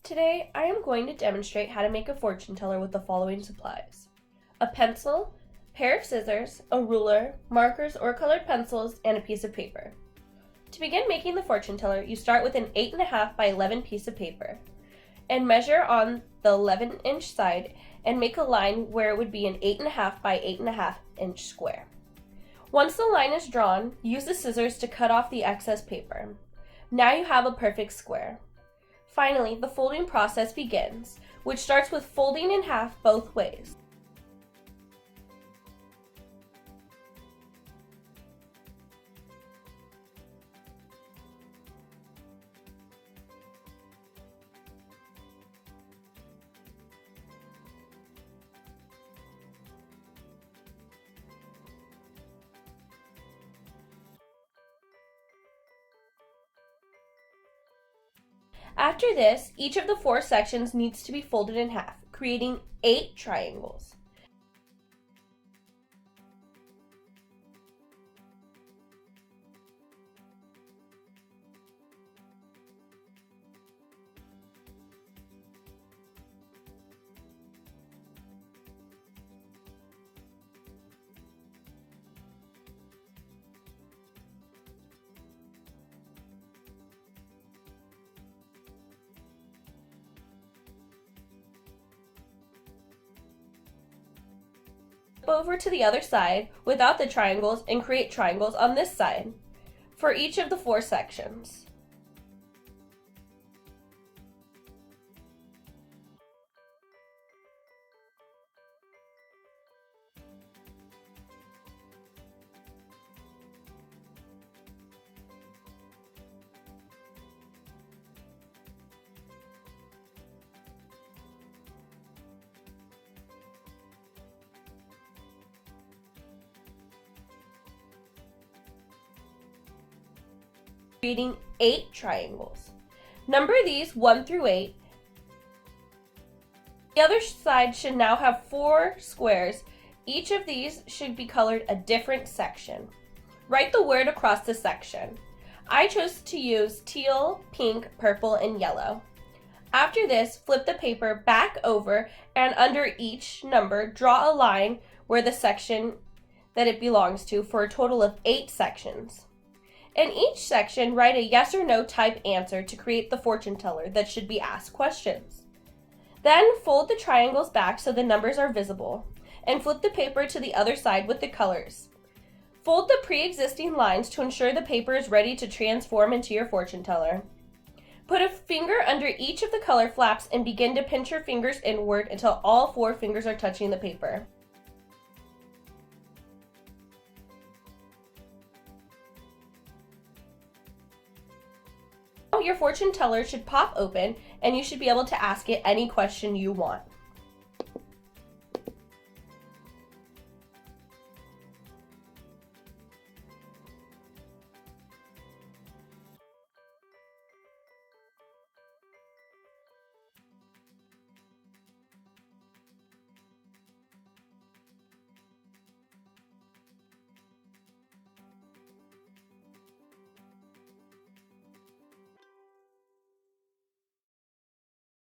Today, I am going to demonstrate how to make a fortune teller with the following supplies: a pencil, pair of scissors, a ruler, markers or colored pencils, and a piece of paper. To begin making the fortune teller, you start with an 8.5 by 11 piece of paper and measure on the 11-inch side and make a line where it would be an 8.5 by 8.5 inch square. Once the line is drawn, use the scissors to cut off the excess paper. Now you have a perfect square. Finally, the folding process begins, which starts with folding in half both ways. After this, each of the 4 sections needs to be folded in half, creating 8 triangles. Over to the other side without the triangles and create triangles on this side for each of the 4 sections. Creating 8 triangles. Number these 1 through 8. The other side should now have 4 squares. Each of these should be colored a different section. Write the word across the section. I chose to use teal, pink, purple, and yellow. After this, flip the paper back over and under each number, draw a line where the section that it belongs to for a total of 8 sections. In each section, write a yes or no type answer to create the fortune teller that should be asked questions. Then fold the triangles back so the numbers are visible, and flip the paper to the other side with the colors. Fold the pre-existing lines to ensure the paper is ready to transform into your fortune teller. Put a finger under each of the color flaps and begin to pinch your fingers inward until all 4 fingers are touching the paper. Your fortune teller should pop open and you should be able to ask it any question you want.